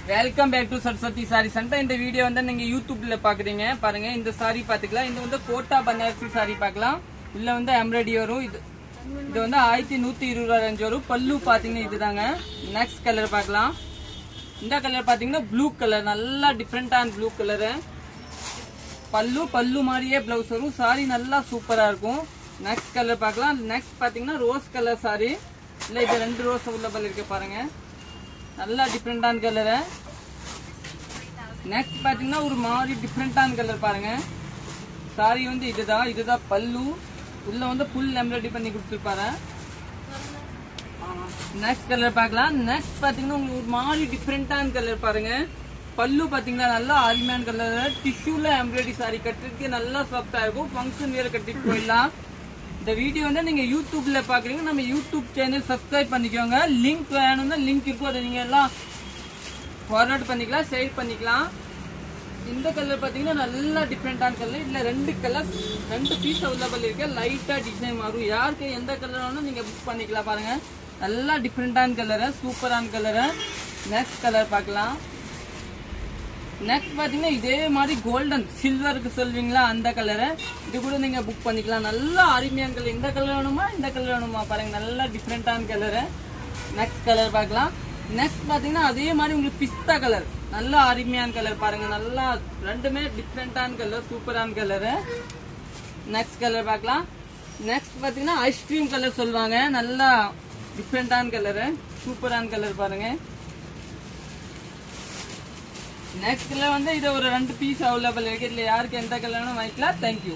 Welcome back to Saraswathi sari centre. இந்த video வந்து நீங்க யூடியூப்ல பாக்குறீங்க பாருங்க. இந்த சாரி பாத்துக்கலாம். இது வந்து கோட்டா பனாரசி சாரி பார்க்கலாம். உள்ள வந்து எம்ப்ராய்டரி வரும். இது வந்து 1120 ரேஞ்ச் வரும். பல்லு பாத்தீங்கன்னா இதுதாங்க. நெக்ஸ்ட் கலர் பார்க்கலாம். இந்த கலர் பாத்தீங்கன்னா ப்ளூ கலர், நல்லா டிஃப்ரெண்டான ப்ளூ கலரு. பல்லு மாதிரியே பிளவுஸ் வரும். சாரி நல்லா சூப்பரா இருக்கும். நெக்ஸ்ட் கலர் பார்க்கலாம். நெக்ஸ்ட் பாத்தீங்கன்னா ரோஸ் கலர் சாரி. இல்ல இது 2 ரோஸ் அவைலபிள் இருக்கு பாருங்க. நல்லா டிஃப்ரெண்டான கலரு. நெக்ஸ்ட் பாத்தீங்கன்னா ஒரு மாதிரி டிஃப்ரெண்டான கலர் பாருங்க. சாரி வந்து இதுதான் பல்லு. உள்ள வந்து ஃபுல் எம்ப்ராய்டரி பண்ணி கொடுத்துருப்பாரு. நெக்ஸ்ட் கலர் பார்க்கலாம். நெக்ஸ்ட் பாத்தீங்கன்னா உங்களுக்கு ஒரு மாதிரி டிஃப்ரெண்டான கலர் பாருங்க. பல்லு பாத்தீங்கன்னா நல்லா அருமையான கலர். டிஷ்யூல எம்ப்ராய்டரி சாரி கட்டுறதுக்கு நல்லா சாஃப்டா இருக்கும். ஃபங்க்ஷன் வேற கட்டிட்டு போயிடலாம். இந்த வீடியோ வந்து நீங்க யூடியூப்ல பாக்குறீங்க. நம்ம யூடியூப் சேனல் சப்ஸ்கிரைப் பண்ணிக்கோங்க. லிங்க் வேணும்னா லிங்க் இருக்கும். அதை நீங்க எல்லாம் ஃபார்வர்ட் பண்ணிக்கலாம், ஷேர் பண்ணிக்கலாம். இந்த கலர் பாத்தீங்கன்னா நல்லா டிஃப்ரெண்டான கலர். இதுல 2 பீஸ் அவைலபிள் இருக்கு. லைட்டா டிசைன் மாறும். யாருக்கு எந்த கலர் வேணும் நீங்க புக் பண்ணிக்கலாம். பாருங்க நல்லா டிஃப்ரெண்டான கலரு, சூப்பரான கலரு. நெக்ஸ்ட் கலர் பார்க்கலாம். நெக்ஸ்ட் பாத்தீங்கன்னா இதே மாதிரி கோல்டன் சில்வருக்கு சொல்வீங்களா அந்த கலரை இது கூட நீங்க புக் பண்ணிக்கலாம். நல்லா அருமையான கலர். இந்த கலர் வேணுமா இந்த கலர் வேணுமா பாருங்க. நல்லா டிஃப்ரெண்டான கலரு. நெக்ஸ்ட் கலர் பார்க்கலாம். நெக்ஸ்ட் பாத்தீங்கன்னா அதே மாதிரி உங்களுக்கு பிஸ்தா கலர், நல்லா அருமையான கலர் பாருங்க. நல்லா ரெண்டுமே டிஃப்ரெண்டான கலர், சூப்பரான கலரு. நெக்ஸ்ட் கலர் பார்க்கலாம். நெக்ஸ்ட் பாத்தீங்கன்னா ஐஸ்கிரீம் கலர் சொல்லுவாங்க. நல்லா டிஃப்ரெண்டான கலரு, சூப்பரான கலர் பாருங்க. நெக்ஸ்ட்ல வந்து இது ஒரு 2 பீஸ் அவைலபிள் இருக்கு. இதுல யாருக்கு எந்த கலர்னு வாங்கிக்கலாம். தேங்க்யூ.